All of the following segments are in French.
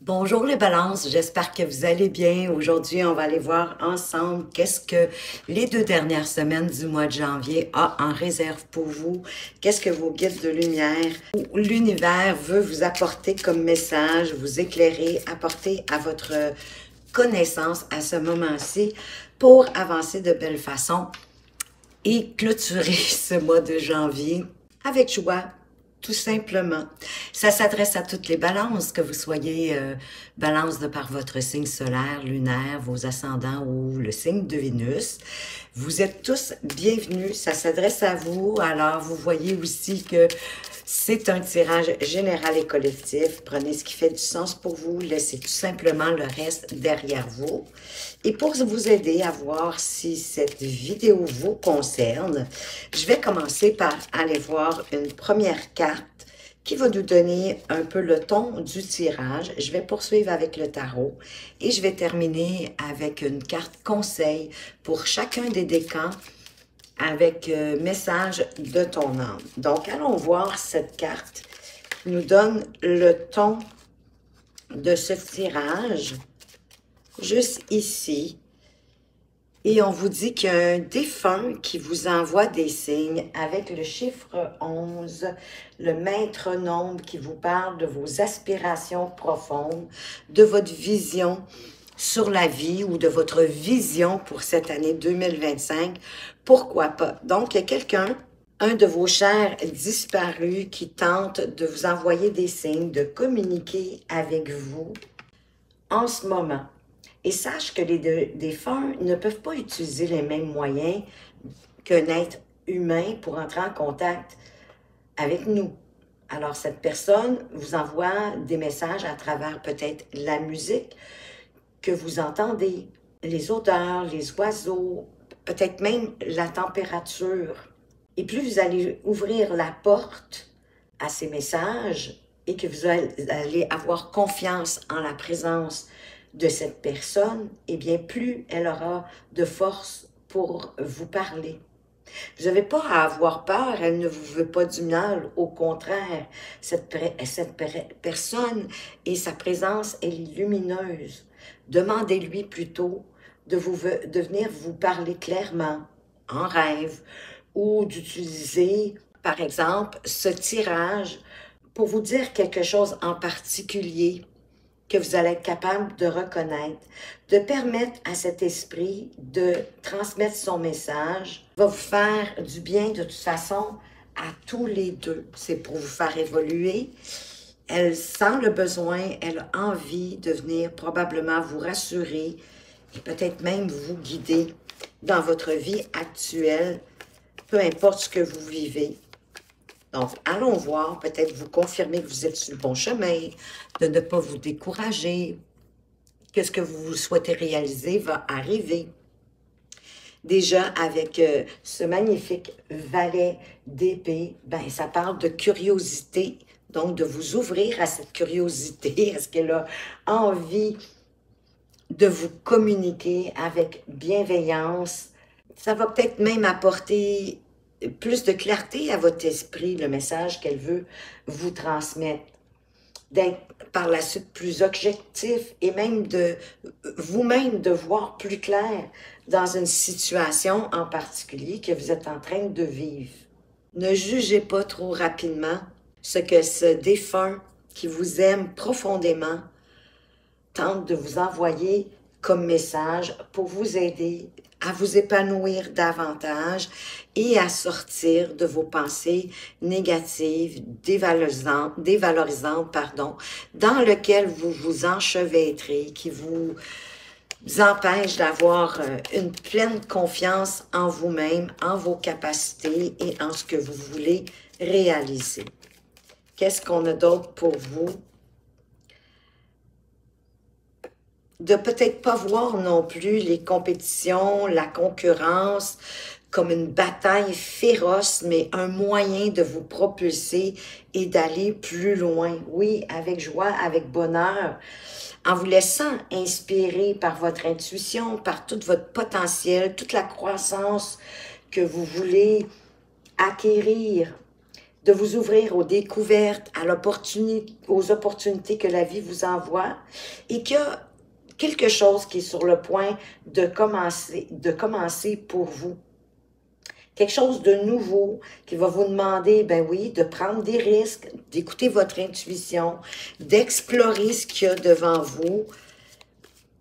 Bonjour les balances, j'espère que vous allez bien. Aujourd'hui, on va aller voir ensemble qu'est-ce que les 2 dernières semaines du mois de janvier a en réserve pour vous. Qu'est-ce que vos guides de lumière ou l'univers veut vous apporter comme message, vous éclairer, apporter à votre connaissance à ce moment-ci pour avancer de belle façon et clôturer ce mois de janvier avec joie, tout simplement. Ça s'adresse à toutes les balances, que vous soyez balance de par votre signe solaire, lunaire, vos ascendants ou le signe de Vénus. Vous êtes tous bienvenus, ça s'adresse à vous. Alors, vous voyez aussi que c'est un tirage général et collectif. Prenez ce qui fait du sens pour vous, laissez tout simplement le reste derrière vous. Et pour vous aider à voir si cette vidéo vous concerne, je vais commencer par aller voir une première carte qui va nous donner un peu le ton du tirage. Je vais poursuivre avec le tarot et je vais terminer avec une carte conseil pour chacun des décans avec message de ton âme. Donc, allons voir cette carte qui nous donne le ton de ce tirage juste ici. Et on vous dit qu'il y a un défunt qui vous envoie des signes avec le chiffre 11, le maître nombre qui vous parle de vos aspirations profondes, de votre vision sur la vie ou de votre vision pour cette année 2025. Pourquoi pas? Donc, il y a quelqu'un, un de vos chers disparus qui tente de vous envoyer des signes, de communiquer avec vous en ce moment. Et sache que les défunts ne peuvent pas utiliser les mêmes moyens qu'un être humain pour entrer en contact avec nous. Alors, cette personne vous envoie des messages à travers peut-être la musique que vous entendez, les odeurs, les oiseaux, peut-être même la température. Et plus vous allez ouvrir la porte à ces messages et que vous allez avoir confiance en la présence de cette personne, eh bien, plus elle aura de force pour vous parler. Vous n'avez pas à avoir peur, elle ne vous veut pas du mal, au contraire, cette personne et sa présence, elle est lumineuse. Demandez-lui plutôt de venir vous parler clairement, en rêve, ou d'utiliser, par exemple, ce tirage pour vous dire quelque chose en particulier que vous allez être capable de reconnaître, de permettre à cet esprit de transmettre son message, va vous faire du bien de toute façon à tous les deux. C'est pour vous faire évoluer. Elle sent le besoin, elle a envie de venir probablement vous rassurer et peut-être même vous guider dans votre vie actuelle, peu importe ce que vous vivez. Donc, allons voir, peut-être vous confirmer que vous êtes sur le bon chemin, de ne pas vous décourager, que ce que vous souhaitez réaliser va arriver. Déjà, avec ce magnifique valet d'épée, ben, ça parle de curiosité, donc de vous ouvrir à cette curiosité. Est-ce qu'elle a envie de vous communiquer avec bienveillance? Ça va peut-être même apporter plus de clarté à votre esprit, le message qu'elle veut vous transmettre. D'être par la suite plus objectif et même de vous-même de voir plus clair dans une situation en particulier que vous êtes en train de vivre. Ne jugez pas trop rapidement ce que ce défunt qui vous aime profondément tente de vous envoyer comme message pour vous aider à vous épanouir davantage et à sortir de vos pensées négatives, dévalorisantes, dans lesquelles vous vous enchevêtrez, qui vous empêchent d'avoir une pleine confiance en vous-même, en vos capacités et en ce que vous voulez réaliser. Qu'est-ce qu'on a d'autre pour vous? De peut-être pas voir non plus les compétitions, la concurrence comme une bataille féroce, mais un moyen de vous propulser et d'aller plus loin. Oui, avec joie, avec bonheur, en vous laissant inspirer par votre intuition, par tout votre potentiel, toute la croissance que vous voulez acquérir. de vous ouvrir aux découvertes, aux opportunités que la vie vous envoie et qu'il y a quelque chose qui est sur le point de commencer pour vous. Quelque chose de nouveau qui va vous demander, ben oui, de prendre des risques, d'écouter votre intuition, d'explorer ce qu'il y a devant vous,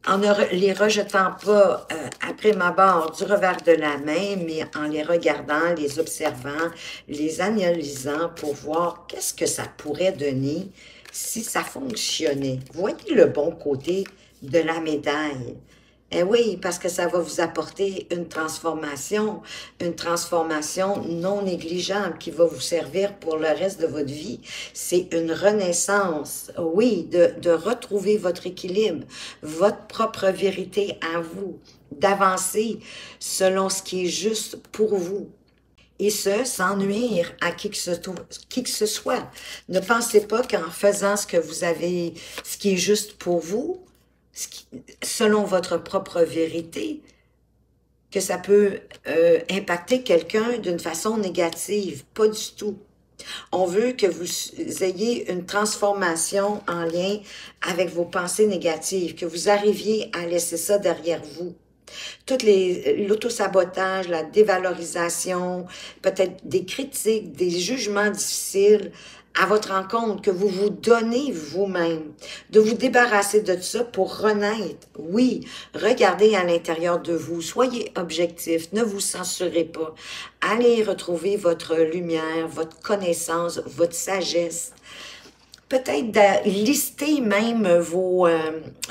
en ne les rejetant pas après ma barre du revers de la main, mais en les regardant, les observant, les analysant pour voir qu'est-ce que ça pourrait donner si ça fonctionnait. Voyez le bon côté de la médaille. Eh oui, parce que ça va vous apporter une transformation non négligeable qui va vous servir pour le reste de votre vie. C'est une renaissance, oui, de retrouver votre équilibre, votre propre vérité à vous, d'avancer selon ce qui est juste pour vous. Et ce, sans nuire à qui que ce soit. Ne pensez pas qu'en faisant ce qui est juste pour vous, selon votre propre vérité, que ça peut impacter quelqu'un d'une façon négative. Pas du tout. On veut que vous ayez une transformation en lien avec vos pensées négatives, que vous arriviez à laisser ça derrière vous. L'autosabotage, la dévalorisation, peut-être des critiques, des jugements difficiles, à votre rencontre, que vous vous donnez vous-même, de vous débarrasser de ça pour renaître. Oui, regardez à l'intérieur de vous, soyez objectif, ne vous censurez pas. Allez retrouver votre lumière, votre connaissance, votre sagesse. Peut-être lister même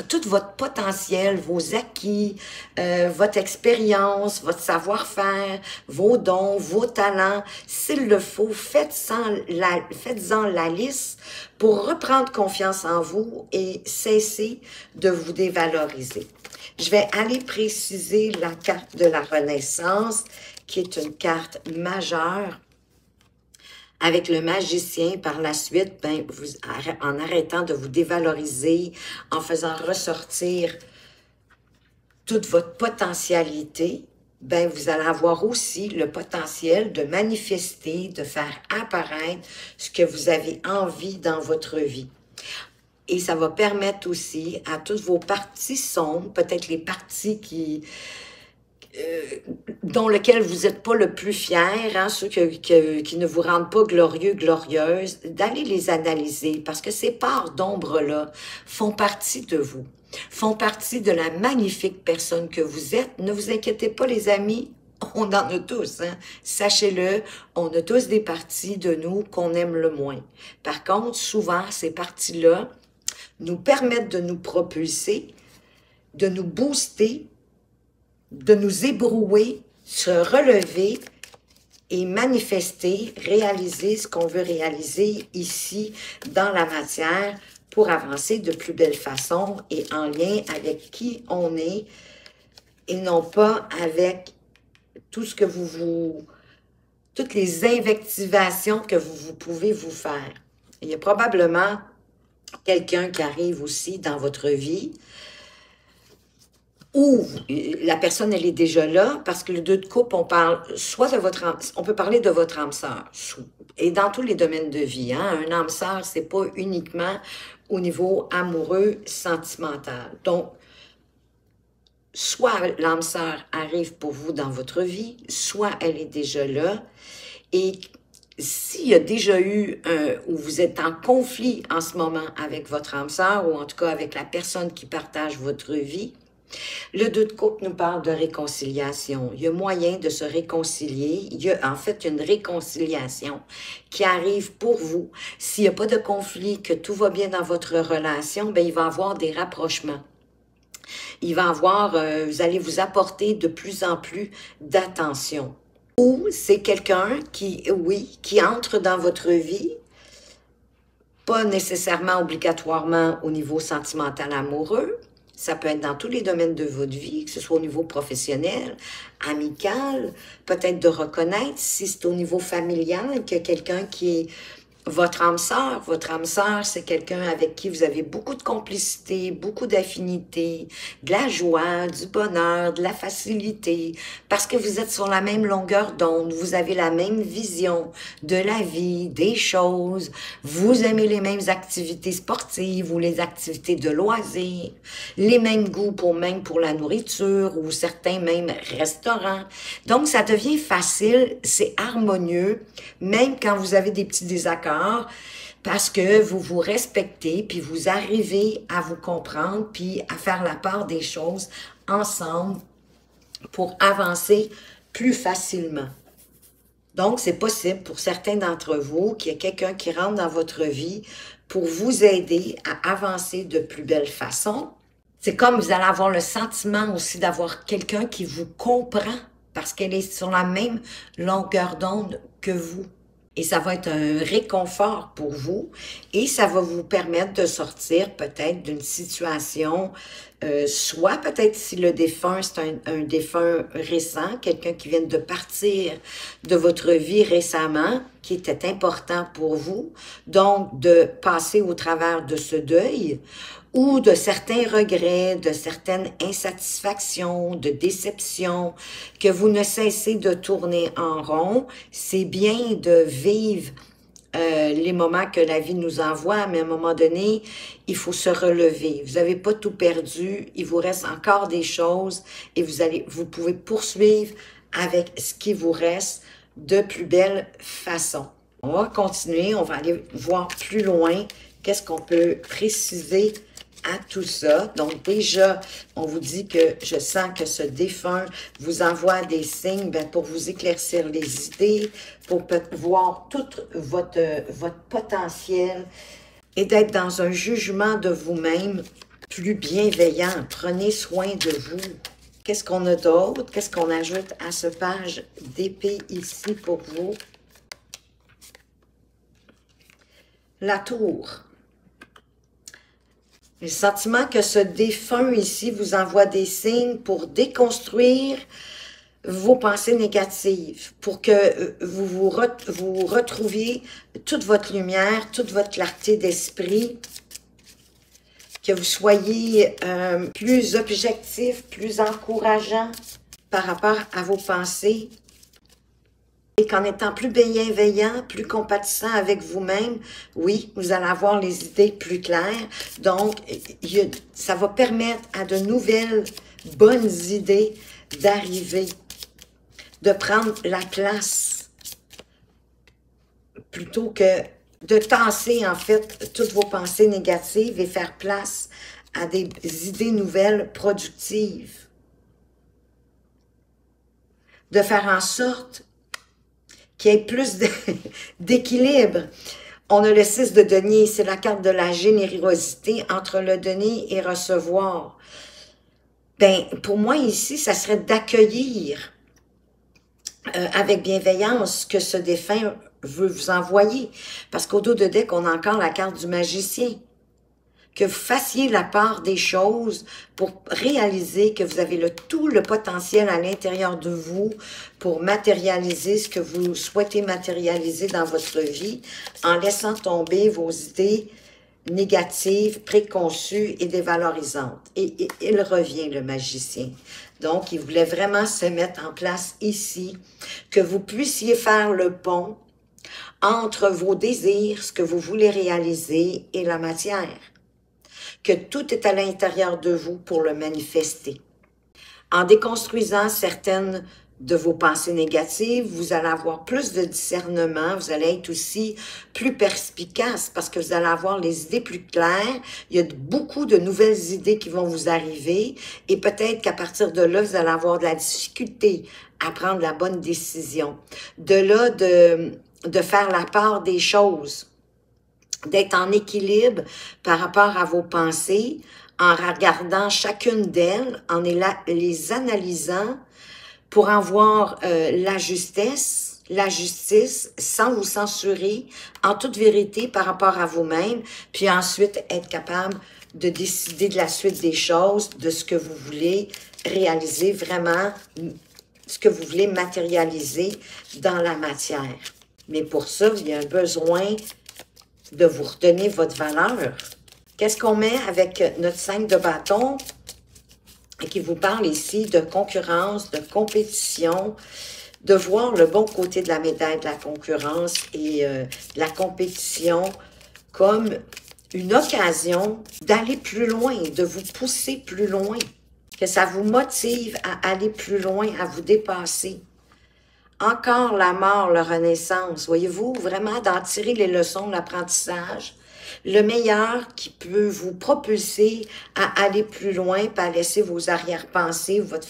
tout votre potentiel, vos acquis, votre expérience, votre savoir-faire, vos dons, vos talents. S'il le faut, faites-en la liste pour reprendre confiance en vous et cesser de vous dévaloriser. Je vais aller préciser la carte de la Renaissance, qui est une carte majeure. Avec le magicien, par la suite, ben, en arrêtant de vous dévaloriser, en faisant ressortir toute votre potentialité, ben, vous allez avoir aussi le potentiel de manifester, de faire apparaître ce que vous avez envie dans votre vie. Et ça va permettre aussi à toutes vos parties sombres, peut-être les parties dont lequel vous n'êtes pas le plus fier, hein, ceux qui ne vous rendent pas glorieux, glorieuses, d'aller les analyser, parce que ces parts d'ombre-là font partie de vous, font partie de la magnifique personne que vous êtes. Ne vous inquiétez pas, les amis, on en a tous, hein. Sachez-le, on a tous des parties de nous qu'on aime le moins. Par contre, souvent, ces parties-là nous permettent de nous propulser, de nous booster, de nous ébrouer, se relever et manifester, réaliser ce qu'on veut réaliser ici dans la matière pour avancer de plus belle façon et en lien avec qui on est et non pas avec tout ce que toutes les invectivations que vous pouvez vous faire. Il y a probablement quelqu'un qui arrive aussi dans votre vie ou la personne, elle est déjà là, parce que le 2 de coupe, on parle soit de on peut parler de votre âme sœur, et dans tous les domaines de vie, hein, un âme sœur, c'est pas uniquement au niveau amoureux, sentimental. Donc, soit l'âme sœur arrive pour vous dans votre vie, soit elle est déjà là, et s'il y a déjà eu où vous êtes en conflit en ce moment avec votre âme sœur, ou en tout cas avec la personne qui partage votre vie, le 2 de coupe nous parle de réconciliation. Il y a moyen de se réconcilier. Il y a en fait une réconciliation qui arrive pour vous. S'il n'y a pas de conflit, que tout va bien dans votre relation, ben, il va y avoir des rapprochements. Il va y avoir, vous allez vous apporter de plus en plus d'attention. Ou c'est quelqu'un qui entre dans votre vie, pas nécessairement obligatoirement au niveau sentimental amoureux. Ça peut être dans tous les domaines de votre vie, que ce soit au niveau professionnel, amical, peut-être de reconnaître si c'est au niveau familial qu'il y a quelqu'un qui est Votre âme sœur, c'est quelqu'un avec qui vous avez beaucoup de complicité, beaucoup d'affinité, de la joie, du bonheur, de la facilité, parce que vous êtes sur la même longueur d'onde, vous avez la même vision de la vie, des choses, vous aimez les mêmes activités sportives ou les activités de loisirs, les mêmes goûts même pour la nourriture ou certains mêmes restaurants. Donc, ça devient facile, c'est harmonieux, même quand vous avez des petits désaccords, parce que vous vous respectez, puis vous arrivez à vous comprendre, puis à faire la part des choses ensemble pour avancer plus facilement. Donc, c'est possible pour certains d'entre vous qu'il y ait quelqu'un qui rentre dans votre vie pour vous aider à avancer de plus belle façon. C'est comme vous allez avoir le sentiment aussi d'avoir quelqu'un qui vous comprend parce qu'elle est sur la même longueur d'onde que vous. Et ça va être un réconfort pour vous et ça va vous permettre de sortir peut-être d'une situation, soit peut-être si le défunt, c'est un défunt récent, quelqu'un qui vient de partir de votre vie récemment, qui était important pour vous, donc de passer au travers de ce deuil, ou de certains regrets, de certaines insatisfactions, de déceptions, que vous ne cessez de tourner en rond. C'est bien de vivre les moments que la vie nous envoie, mais à un moment donné, il faut se relever. Vous n'avez pas tout perdu, il vous reste encore des choses et vous pouvez poursuivre avec ce qui vous reste de plus belle façon. On va continuer, on va aller voir plus loin qu'est-ce qu'on peut préciser à tout ça. Donc déjà, on vous dit que je sens que ce défunt vous envoie des signes pour vous éclaircir les idées, pour voir tout votre potentiel et d'être dans un jugement de vous-même plus bienveillant. Prenez soin de vous. Qu'est-ce qu'on a d'autre? Qu'est-ce qu'on ajoute à ce page d'épée ici pour vous? La tour. Le sentiment que ce défunt ici vous envoie des signes pour déconstruire vos pensées négatives, pour que vous retrouviez toute votre lumière, toute votre clarté d'esprit, que vous soyez plus objectif, plus encourageant par rapport à vos pensées, et qu'en étant plus bienveillant, plus compatissant avec vous-même, oui, vous allez avoir les idées plus claires. Donc, ça va permettre à de nouvelles bonnes idées d'arriver, de prendre la place, plutôt que de tasser, en fait, toutes vos pensées négatives et faire place à des idées nouvelles productives. De faire en sorte qu'il y ait plus d'équilibre. On a le 6 de denier, c'est la carte de la générosité entre le donner et recevoir. Ben, pour moi ici, ça serait d'accueillir avec bienveillance ce que ce défunt veut vous envoyer. Parce qu'au dos de deck, on a encore la carte du magicien. Que vous fassiez la part des choses pour réaliser que vous avez tout le potentiel à l'intérieur de vous pour matérialiser ce que vous souhaitez matérialiser dans votre vie en laissant tomber vos idées négatives, préconçues et dévalorisantes. Et il revient, le magicien. Donc, il voulait vraiment se mettre en place ici, que vous puissiez faire le pont entre vos désirs, ce que vous voulez réaliser et la matière. Que tout est à l'intérieur de vous pour le manifester. En déconstruisant certaines de vos pensées négatives, vous allez avoir plus de discernement, vous allez être aussi plus perspicace parce que vous allez avoir les idées plus claires, il y a beaucoup de nouvelles idées qui vont vous arriver et peut-être qu'à partir de là, vous allez avoir de la difficulté à prendre la bonne décision. De là, de faire la part des choses, d'être en équilibre par rapport à vos pensées, en regardant chacune d'elles, en les analysant pour en voir la justesse, la justice, sans vous censurer, en toute vérité par rapport à vous-même, puis ensuite être capable de décider de la suite des choses, de ce que vous voulez réaliser vraiment, ce que vous voulez matérialiser dans la matière. Mais pour ça, il y a un besoin de vous redonner votre valeur. Qu'est-ce qu'on met avec notre 5 de bâton? Et qui vous parle ici de concurrence, de compétition, de voir le bon côté de la médaille de la concurrence et de la compétition comme une occasion d'aller plus loin, de vous pousser plus loin, que ça vous motive à aller plus loin, à vous dépasser. Encore la mort, la renaissance, voyez-vous, vraiment d'en tirer les leçons de l'apprentissage, le meilleur qui peut vous propulser à aller plus loin, pas à laisser vos arrière-pensées, votre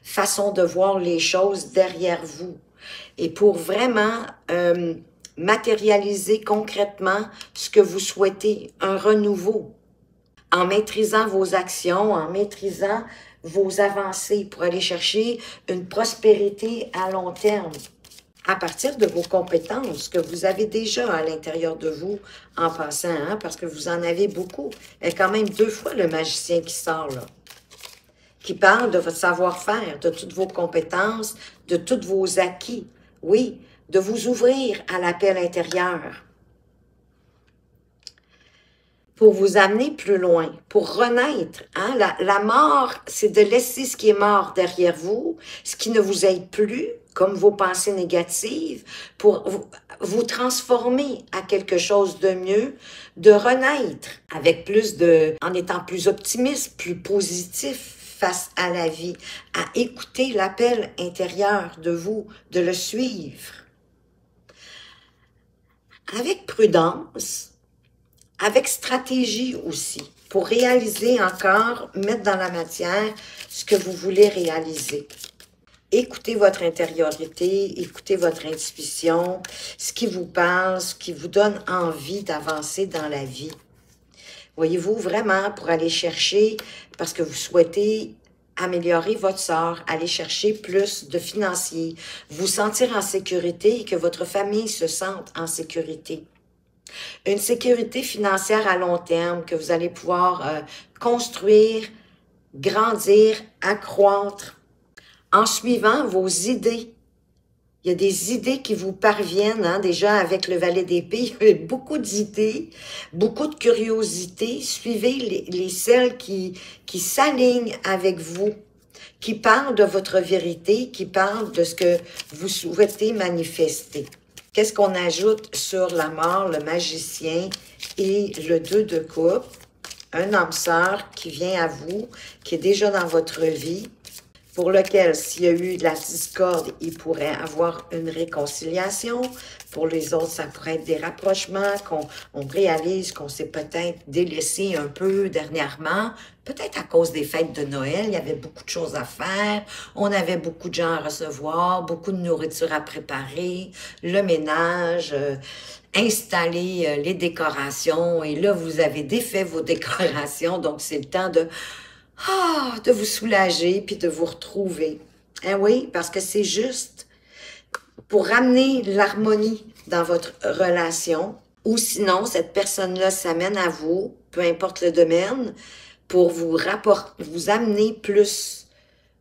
façon de voir les choses derrière vous. Et pour vraiment matérialiser concrètement ce que vous souhaitez, un renouveau, en maîtrisant vos actions, en maîtrisant vos avancées pour aller chercher une prospérité à long terme à partir de vos compétences que vous avez déjà à l'intérieur de vous en passant, hein, parce que vous en avez beaucoup. Il y a quand même 2 fois le magicien qui sort là, qui parle de votre savoir-faire, de toutes vos compétences, de tous vos acquis. Oui, de vous ouvrir à l'appel intérieur pour vous amener plus loin, pour renaître. Hein? La mort, c'est de laisser ce qui est mort derrière vous, ce qui ne vous aide plus, comme vos pensées négatives, pour vous transformer à quelque chose de mieux, de renaître avec en étant plus optimiste, plus positif face à la vie, à écouter l'appel intérieur de vous, de le suivre. Avec prudence, avec stratégie aussi, pour réaliser encore, mettre dans la matière ce que vous voulez réaliser. Écoutez votre intériorité, écoutez votre intuition, ce qui vous parle, ce qui vous donne envie d'avancer dans la vie. Voyez-vous, vraiment, pour aller chercher, parce que vous souhaitez améliorer votre sort, aller chercher plus de financiers, vous sentir en sécurité et que votre famille se sente en sécurité. Une sécurité financière à long terme que vous allez pouvoir construire, grandir, accroître en suivant vos idées. Il y a des idées qui vous parviennent, hein, déjà avec le valet d'épée, il y a beaucoup d'idées, beaucoup de curiosité. Suivez celles qui s'alignent avec vous, qui parlent de votre vérité, qui parlent de ce que vous souhaitez manifester. Qu'est-ce qu'on ajoute sur la mort, le magicien et le 2 de coupe? Un âme-sœur qui vient à vous, qui est déjà dans votre vie, pour lequel, s'il y a eu de la discorde, il pourrait avoir une réconciliation. Pour les autres, ça pourrait être des rapprochements, qu'on réalise qu'on s'est peut-être délaissé un peu dernièrement, peut-être à cause des fêtes de Noël, il y avait beaucoup de choses à faire, on avait beaucoup de gens à recevoir, beaucoup de nourriture à préparer, le ménage, installer les décorations, et là, vous avez défait vos décorations, donc c'est le temps de vous soulager puis de vous retrouver. Hein, oui, parce que c'est juste pour ramener l'harmonie dans votre relation, ou sinon, cette personne-là s'amène à vous, peu importe le domaine, pour vous amener plus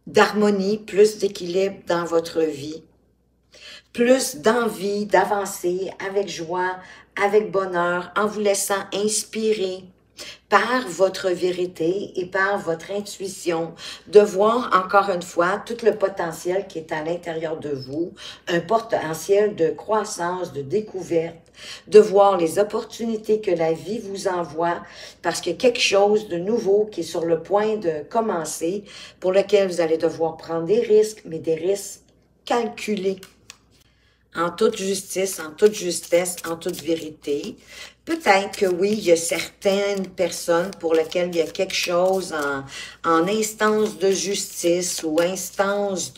d'harmonie, plus d'équilibre dans votre vie, plus d'envie d'avancer avec joie, avec bonheur, en vous laissant inspirer par votre vérité et par votre intuition, de voir encore une fois tout le potentiel qui est à l'intérieur de vous, un potentiel de croissance, de découverte, de voir les opportunités que la vie vous envoie, parce qu'il y a quelque chose de nouveau qui est sur le point de commencer, pour lequel vous allez devoir prendre des risques, mais des risques calculés, en toute justice, en toute justesse, en toute vérité. Peut-être que oui, il y a certaines personnes pour lesquelles il y a quelque chose en instance de justice ou instance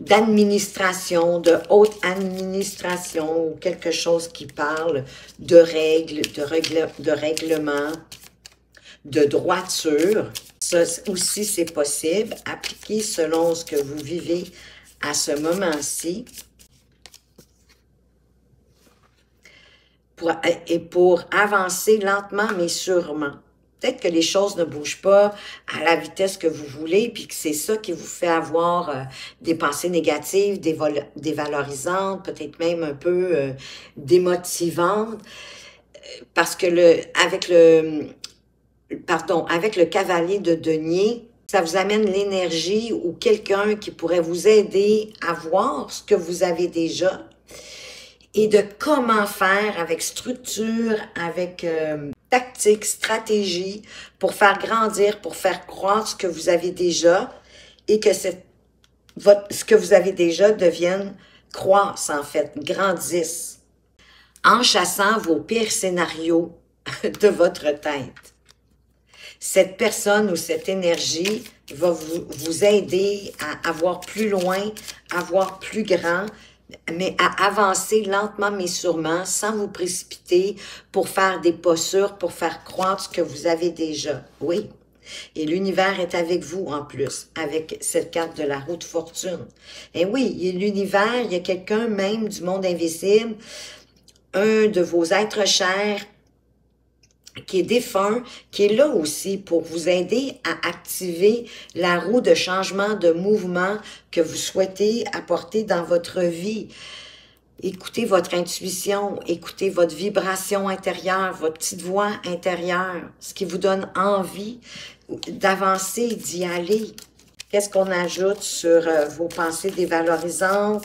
d'administration, de haute administration, ou quelque chose qui parle de règles, de règlements, de droiture. Ça aussi, c'est possible. Appliquez selon ce que vous vivez à ce moment-ci. Pour avancer lentement mais sûrement. Peut-être que les choses ne bougent pas à la vitesse que vous voulez, puis que c'est ça qui vous fait avoir des pensées négatives, dévalorisantes, peut-être même un peu démotivantes. parce que avec le cavalier de denier, ça vous amène l'énergie ou quelqu'un qui pourrait vous aider à voir ce que vous avez déjà et de comment faire avec structure, avec tactique, stratégie pour faire grandir, pour faire croître ce que vous avez déjà et que ce que vous avez déjà devienne croisse en fait, grandisse en chassant vos pires scénarios de votre tête. Cette personne ou cette énergie va vous aider à voir plus loin, à voir plus grand, mais à avancer lentement mais sûrement, sans vous précipiter pour faire des pas sûrs, pour faire croître ce que vous avez déjà. Oui. Et l'univers est avec vous en plus, avec cette carte de la roue de fortune. Et oui, l'univers, il y a quelqu'un même du monde invisible, un de vos êtres chers, qui est défunt, qui est là aussi pour vous aider à activer la roue de changement, de mouvement que vous souhaitez apporter dans votre vie. Écoutez votre intuition, écoutez votre vibration intérieure, votre petite voix intérieure, ce qui vous donne envie d'avancer, d'y aller. Qu'est-ce qu'on ajoute sur vos pensées dévalorisantes,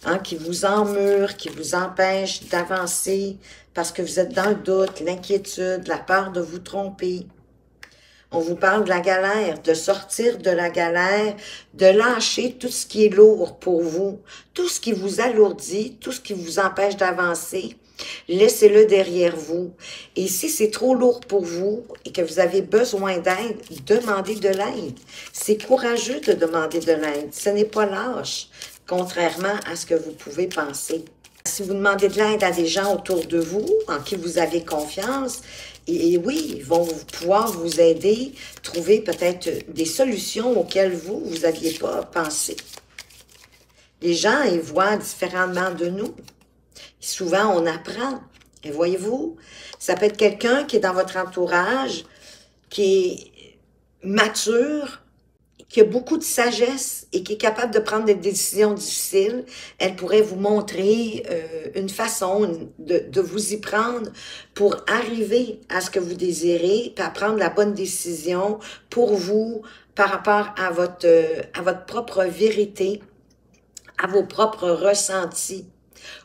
hein, qui vous emmurent, qui vous empêchent d'avancer parce que vous êtes dans le doute, l'inquiétude, la peur de vous tromper. On vous parle de la galère, de sortir de la galère, de lâcher tout ce qui est lourd pour vous, tout ce qui vous alourdit, tout ce qui vous empêche d'avancer. Laissez-le derrière vous. Et si c'est trop lourd pour vous et que vous avez besoin d'aide, demandez de l'aide. C'est courageux de demander de l'aide. Ce n'est pas lâche, contrairement à ce que vous pouvez penser. Si vous demandez de l'aide à des gens autour de vous, en qui vous avez confiance, et oui, ils vont pouvoir vous aider, trouver peut-être des solutions auxquelles vous n'aviez pas pensé. Les gens, ils voient différemment de nous. Souvent, on apprend. Et voyez-vous, ça peut être quelqu'un qui est dans votre entourage, qui est mature, qui a beaucoup de sagesse et qui est capable de prendre des décisions difficiles. Elle pourrait vous montrer une façon de vous y prendre pour arriver à ce que vous désirez, puis à prendre la bonne décision pour vous par rapport à votre propre vérité, à vos propres ressentis.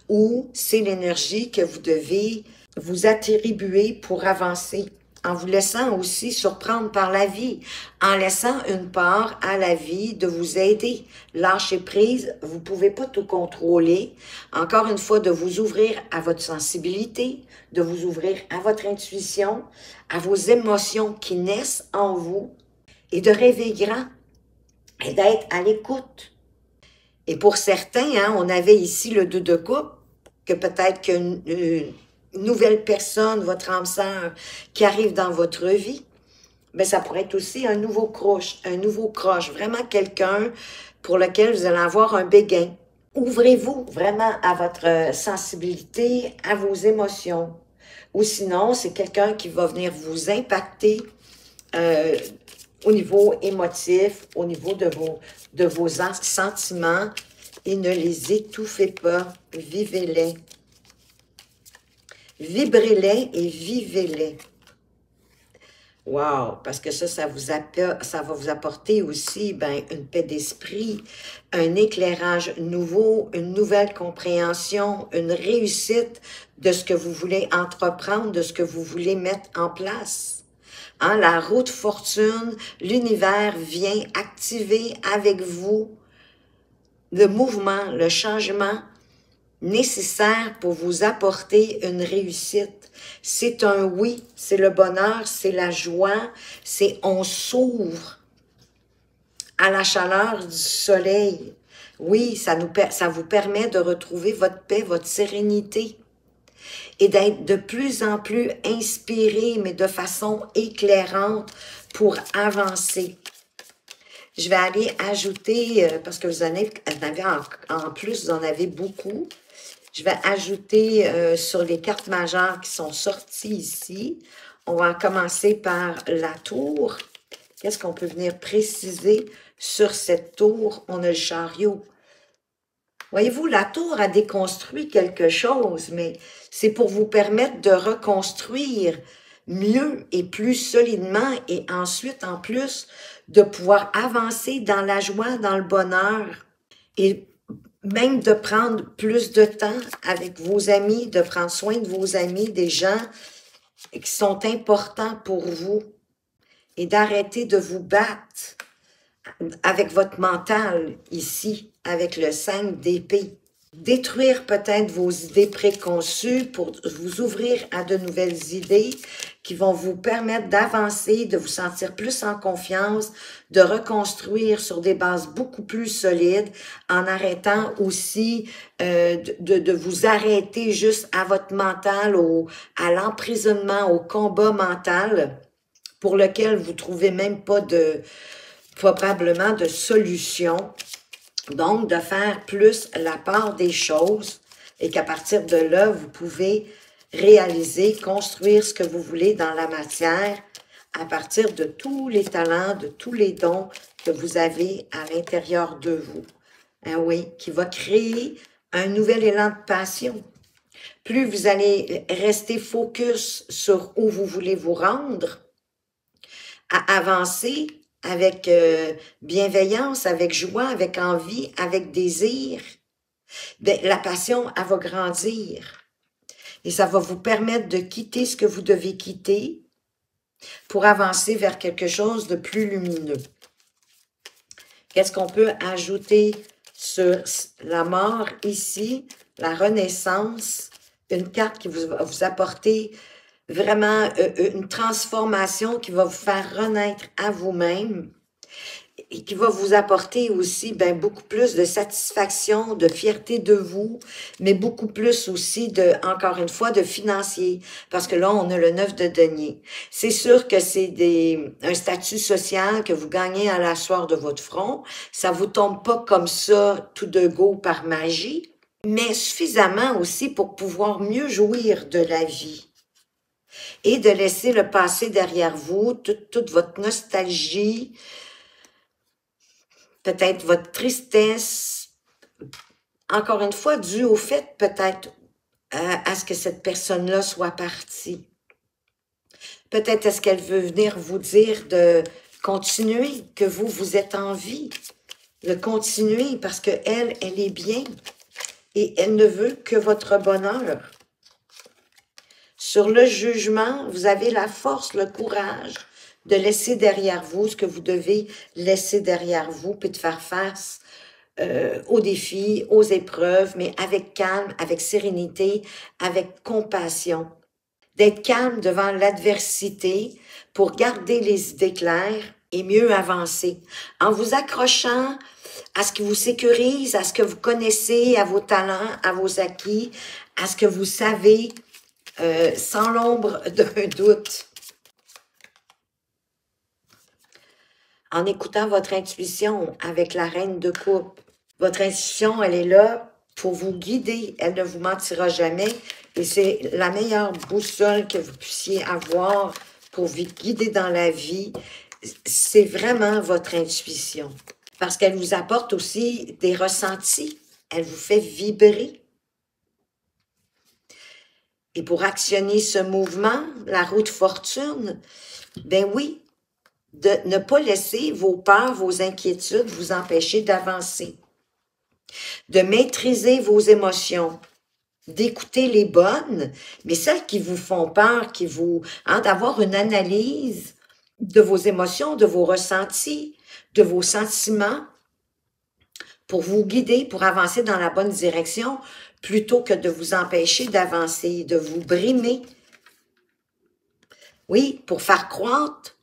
Ou c'est l'énergie que vous devez vous attribuer pour avancer, en vous laissant aussi surprendre par la vie, en laissant une part à la vie de vous aider. Lâcher prise, vous ne pouvez pas tout contrôler. Encore une fois, de vous ouvrir à votre sensibilité, de vous ouvrir à votre intuition, à vos émotions qui naissent en vous, et de rêver grand, et d'être à l'écoute. Et pour certains, hein, on avait ici le 2 de coupe, que peut-être qu'une nouvelle personne, votre âme sœur, qui arrive dans votre vie, mais ça pourrait être aussi un nouveau croche, vraiment quelqu'un pour lequel vous allez avoir un béguin. Ouvrez-vous vraiment à votre sensibilité, à vos émotions. Ou sinon, c'est quelqu'un qui va venir vous impacter au niveau émotif, au niveau de vos sentiments, et ne les étouffez pas, vivez-les. Vibrez-les et vivez-les. Wow! Parce que ça va vous apporter aussi une paix d'esprit, un éclairage nouveau, une nouvelle compréhension, une réussite de ce que vous voulez entreprendre, de ce que vous voulez mettre en place. Hein, la roue de fortune, l'univers vient activer avec vous le mouvement, le changement nécessaire pour vous apporter une réussite. C'est un oui, c'est le bonheur, c'est la joie, c'est on s'ouvre à la chaleur du soleil. Oui, ça vous permet de retrouver votre paix, votre sérénité et d'être de plus en plus inspiré, mais de façon éclairante pour avancer. Je vais aller ajouter, parce que vous en avez en plus, vous en avez beaucoup. Je vais ajouter sur les cartes majeures qui sont sorties ici. On va commencer par la tour. Qu'est-ce qu'on peut venir préciser sur cette tour? On a le chariot. Voyez-vous, la tour a déconstruit quelque chose, mais c'est pour vous permettre de reconstruire mieux et plus solidement et ensuite, en plus, de pouvoir avancer dans la joie, dans le bonheur et même de prendre plus de temps avec vos amis, de prendre soin de vos amis, des gens qui sont importants pour vous et d'arrêter de vous battre avec votre mental ici, avec le 5 d'épée. Détruire peut-être vos idées préconçues pour vous ouvrir à de nouvelles idées qui vont vous permettre d'avancer, de vous sentir plus en confiance, de reconstruire sur des bases beaucoup plus solides en arrêtant aussi de vous arrêter juste à votre mental, à l'emprisonnement, au combat mental pour lequel vous ne trouvez même pas probablement de solution. Donc, de faire plus la part des choses et qu'à partir de là, vous pouvez réaliser, construire ce que vous voulez dans la matière à partir de tous les talents, de tous les dons que vous avez à l'intérieur de vous. Hein, oui, qui va créer un nouvel élan de passion. Plus vous allez rester focus sur où vous voulez vous rendre, à avancer, avec bienveillance, avec joie, avec envie, avec désir, bien, la passion, elle va grandir. Et ça va vous permettre de quitter ce que vous devez quitter pour avancer vers quelque chose de plus lumineux. Qu'est-ce qu'on peut ajouter sur la mort ici? La renaissance, une carte qui va vous apporter vraiment une transformation qui va vous faire renaître à vous-même et qui va vous apporter aussi ben, beaucoup plus de satisfaction, de fierté de vous, mais beaucoup plus aussi de, encore une fois, de financier. Parce que là, on a le 9 de denier. C'est sûr que c'est un statut social que vous gagnez à la soirée de votre front. Ça vous tombe pas comme ça, tout de go, par magie, mais suffisamment aussi pour pouvoir mieux jouir de la vie et de laisser le passé derrière vous, toute votre nostalgie, peut-être votre tristesse, encore une fois, due au fait peut-être à ce que cette personne-là soit partie. Peut-être est-ce qu'elle veut venir vous dire de continuer, que vous êtes en vie, de continuer parce qu'elle, elle est bien et elle ne veut que votre bonheur. Sur le jugement, vous avez la force, le courage de laisser derrière vous ce que vous devez laisser derrière vous, puis de faire face aux défis, aux épreuves, mais avec calme, avec sérénité, avec compassion. D'être calme devant l'adversité pour garder les idées claires et mieux avancer. En vous accrochant à ce qui vous sécurise, à ce que vous connaissez, à vos talents, à vos acquis, à ce que vous savez, sans l'ombre d'un doute. En écoutant votre intuition avec la reine de coupe. Votre intuition, elle est là pour vous guider. Elle ne vous mentira jamais. Et c'est la meilleure boussole que vous puissiez avoir pour vous guider dans la vie. C'est vraiment votre intuition. Parce qu'elle vous apporte aussi des ressentis. Elle vous fait vibrer. Et pour actionner ce mouvement, la roue de fortune, ben oui, de ne pas laisser vos peurs, vos inquiétudes vous empêcher d'avancer. De maîtriser vos émotions, d'écouter les bonnes, mais celles qui vous font peur, d'avoir une analyse de vos émotions, de vos ressentis, de vos sentiments, pour vous guider, pour avancer dans la bonne direction, plutôt que de vous empêcher d'avancer, de vous brimer. Oui, pour faire croître,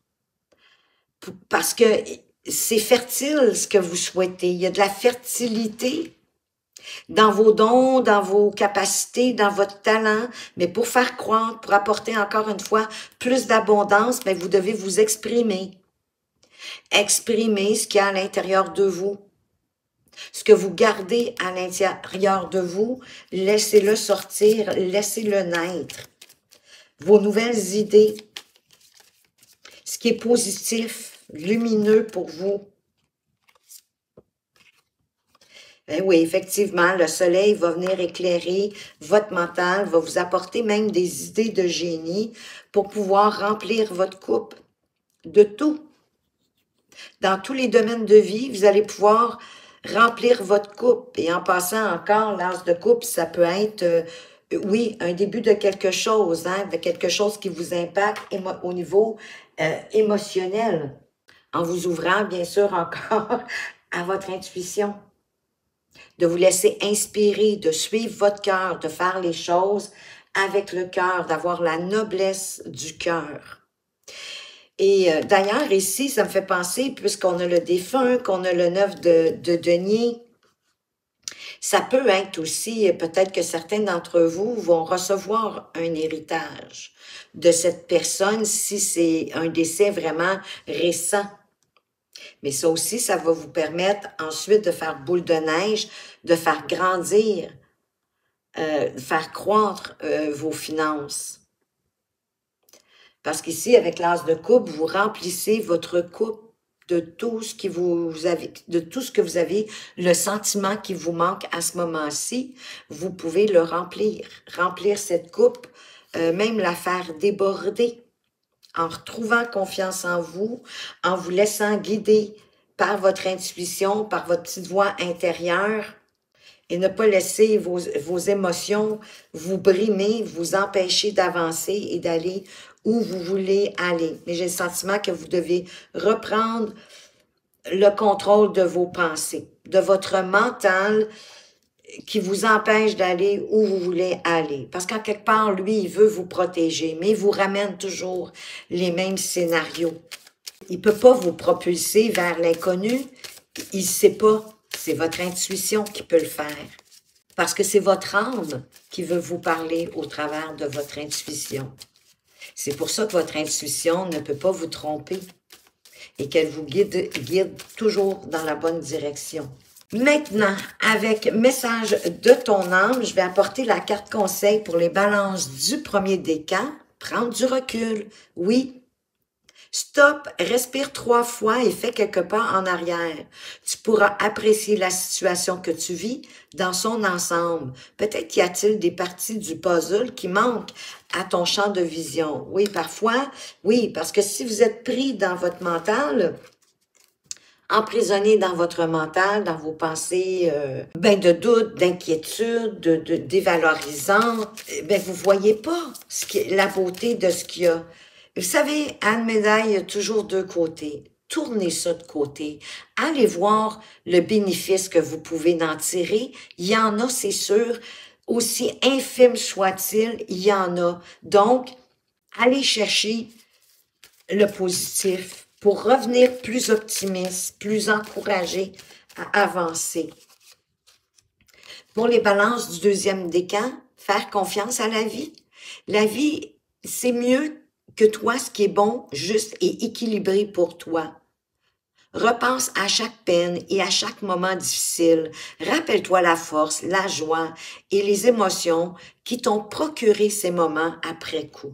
parce que c'est fertile ce que vous souhaitez. Il y a de la fertilité dans vos dons, dans vos capacités, dans votre talent, mais pour faire croître, pour apporter encore une fois plus d'abondance, mais vous devez vous exprimer. Exprimer ce qu'il y a à l'intérieur de vous. Ce que vous gardez à l'intérieur de vous, laissez-le sortir, laissez-le naître. Vos nouvelles idées, ce qui est positif, lumineux pour vous. Ben oui, effectivement, le soleil va venir éclairer votre mental, va vous apporter même des idées de génie pour pouvoir remplir votre coupe de tout. Dans tous les domaines de vie, vous allez pouvoir remplir votre coupe. Et en passant encore, l'as de coupe, ça peut être, oui, un début de quelque chose, hein, de quelque chose qui vous impacte au niveau émotionnel, en vous ouvrant, bien sûr, encore à votre intuition, de vous laisser inspirer, de suivre votre cœur, de faire les choses avec le cœur, d'avoir la noblesse du cœur. Et d'ailleurs, ici, ça me fait penser, puisqu'on a le défunt, qu'on a le 9 de denier, ça peut être aussi, peut-être que certains d'entre vous vont recevoir un héritage de cette personne si c'est un décès vraiment récent. Mais ça aussi, ça va vous permettre ensuite de faire boule de neige, de faire grandir, faire croître vos finances. Parce qu'ici, avec l'as de coupe, vous remplissez votre coupe de tout ce que vous avez, le sentiment qui vous manque à ce moment-ci, vous pouvez le remplir. Remplir cette coupe, même la faire déborder, en retrouvant confiance en vous laissant guider par votre intuition, par votre petite voix intérieure, et ne pas laisser vos émotions vous brimer, vous empêcher d'avancer et d'aller où vous voulez aller. Mais j'ai le sentiment que vous devez reprendre le contrôle de vos pensées, de votre mental qui vous empêche d'aller où vous voulez aller. Parce qu'en quelque part, lui, il veut vous protéger, mais il vous ramène toujours les mêmes scénarios. Il ne peut pas vous propulser vers l'inconnu. Il ne sait pas. C'est votre intuition qui peut le faire. Parce que c'est votre âme qui veut vous parler au travers de votre intuition. C'est pour ça que votre intuition ne peut pas vous tromper et qu'elle vous guide toujours dans la bonne direction. Maintenant, avec message de ton âme, je vais apporter la carte conseil pour les balances du premier décan. Prendre du recul. Oui. Stop, respire 3 fois et fais quelques pas en arrière. Tu pourras apprécier la situation que tu vis dans son ensemble. Peut-être y a-t-il des parties du puzzle qui manquent à ton champ de vision. Oui, parfois, oui, parce que si vous êtes pris dans votre mental, emprisonné dans votre mental, dans vos pensées de doute, d'inquiétude, de dévalorisante, vous voyez pas la beauté de ce qu'il y a. Vous savez, à une médaille, il y a toujours 2 côtés. Tournez ça de côté. Allez voir le bénéfice que vous pouvez en tirer. Il y en a, c'est sûr. Aussi infime soit-il, il y en a. Donc, allez chercher le positif pour revenir plus optimiste, plus encouragé à avancer. Pour les balances du deuxième décan, faire confiance à la vie. La vie, c'est mieux que toi ce qui est bon, juste et équilibré pour toi. Repense à chaque peine et à chaque moment difficile. Rappelle-toi la force, la joie et les émotions qui t'ont procuré ces moments après coup.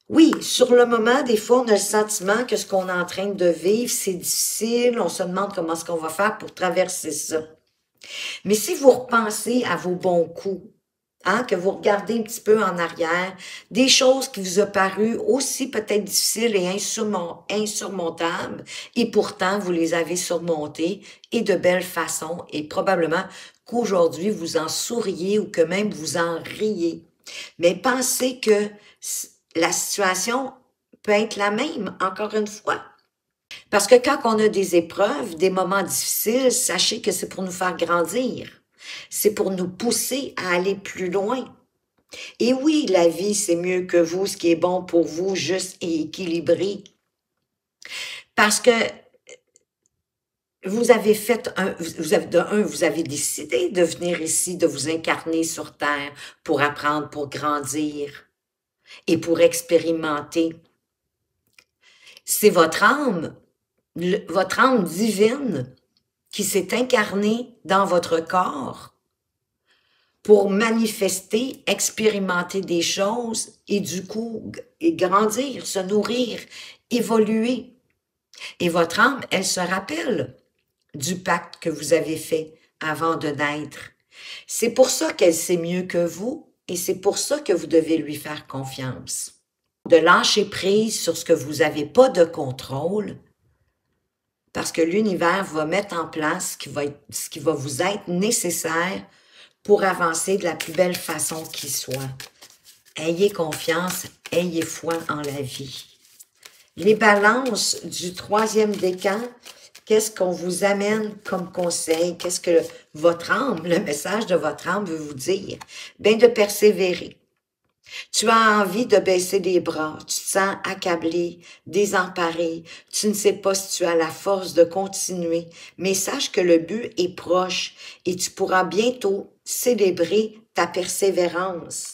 Oui, sur le moment, des fois, on a le sentiment que ce qu'on est en train de vivre, c'est difficile. On se demande comment est-ce qu'on va faire pour traverser ça. Mais si vous repensez à vos bons coups, que vous regardez un petit peu en arrière, des choses qui vous ont paru aussi peut-être difficiles et insurmontables, et pourtant vous les avez surmontées et de belle façon, et probablement qu'aujourd'hui vous en souriez ou que même vous en riez. Mais pensez que la situation peut être la même, encore une fois. Parce que quand on a des épreuves, des moments difficiles, sachez que c'est pour nous faire grandir. C'est pour nous pousser à aller plus loin. Et oui, la vie, c'est mieux que vous, ce qui est bon pour vous, juste et équilibré. Parce que vous avez vous avez décidé de venir ici, de vous incarner sur Terre pour apprendre, pour grandir et pour expérimenter. C'est votre âme divine qui s'est incarnée dans votre corps pour manifester, expérimenter des choses et du coup grandir, se nourrir, évoluer. Et votre âme, elle se rappelle du pacte que vous avez fait avant de naître. C'est pour ça qu'elle sait mieux que vous et c'est pour ça que vous devez lui faire confiance. De lâcher prise sur ce que vous n'avez pas de contrôle, parce que l'univers va mettre en place ce qui va vous être nécessaire pour avancer de la plus belle façon qui soit. Ayez confiance, ayez foi en la vie. Les balances du 3e décan, qu'est-ce qu'on vous amène comme conseil? Qu'est-ce que votre âme, le message de votre âme veut vous dire? Bien, de persévérer. Tu as envie de baisser les bras, tu te sens accablé, désemparé, tu ne sais pas si tu as la force de continuer, mais sache que le but est proche et tu pourras bientôt célébrer ta persévérance.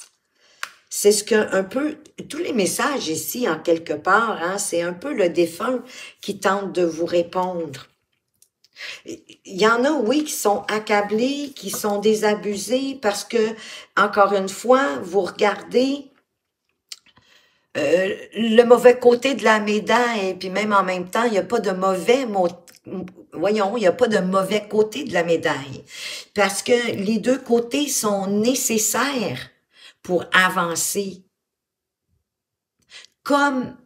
C'est ce que un peu, tous les messages ici, en quelque part, hein, c'est un peu le défunt qui tente de vous répondre. Il y en a, oui, qui sont accablés, qui sont désabusés parce que, encore une fois, vous regardez le mauvais côté de la médaille, et puis même en même temps, il n'y a pas de voyons, il n'y a pas de mauvais côté de la médaille. Parce que les deux côtés sont nécessaires pour avancer. Comme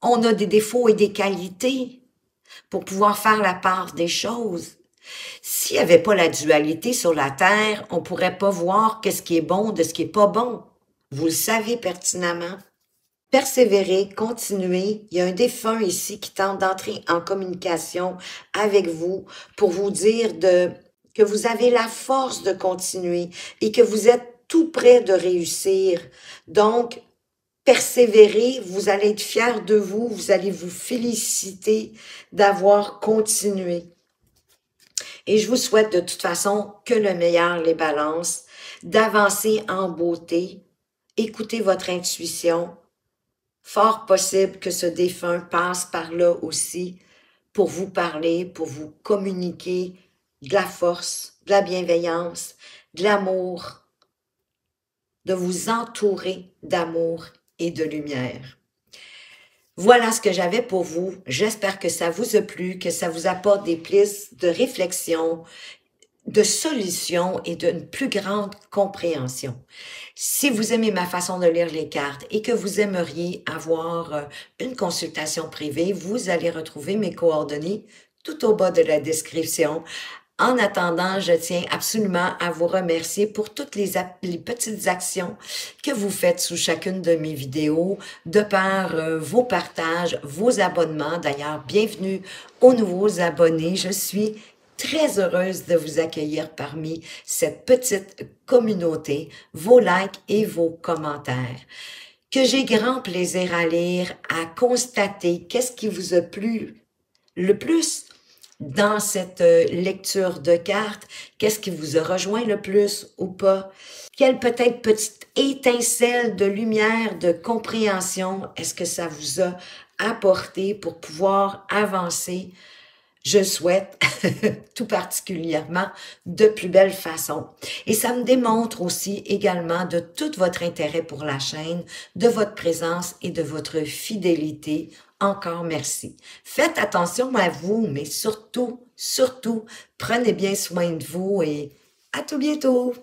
on a des défauts et des qualités pour pouvoir faire la part des choses. S'il n'y avait pas la dualité sur la Terre, on ne pourrait pas voir qu'est-ce qui est bon de ce qui n'est pas bon. Vous le savez pertinemment. Persévérez, continuez. Il y a un défunt ici qui tente d'entrer en communication avec vous pour vous dire que vous avez la force de continuer et que vous êtes tout près de réussir. Donc, persévérez, vous allez être fiers de vous, vous allez vous féliciter d'avoir continué. Et je vous souhaite de toute façon que le meilleur les balance, d'avancer en beauté, écoutez votre intuition. Fort possible que ce défunt passe par là aussi pour vous parler, pour vous communiquer de la force, de la bienveillance, de l'amour, de vous entourer d'amour et de lumière. Voilà ce que j'avais pour vous. J'espère que ça vous a plu, que ça vous apporte des pistes de réflexion, de solutions et d'une plus grande compréhension. Si vous aimez ma façon de lire les cartes et que vous aimeriez avoir une consultation privée, vous allez retrouver mes coordonnées tout au bas de la description. En attendant, je tiens absolument à vous remercier pour toutes les petites actions que vous faites sous chacune de mes vidéos, de par vos partages, vos abonnements. D'ailleurs, bienvenue aux nouveaux abonnés. Je suis très heureuse de vous accueillir parmi cette petite communauté, vos likes et vos commentaires, que j'ai grand plaisir à lire, à constater qu'est-ce qui vous a plu le plus dans cette lecture de cartes, qu'est-ce qui vous a rejoint le plus ou pas, quelle peut-être petite étincelle de lumière, de compréhension, est-ce que ça vous a apporté pour pouvoir avancer. Je souhaite tout particulièrement de plus belle façon. Et ça me démontre aussi également de tout votre intérêt pour la chaîne, de votre présence et de votre fidélité. Encore merci. Faites attention à vous, mais surtout, prenez bien soin de vous et à tout bientôt.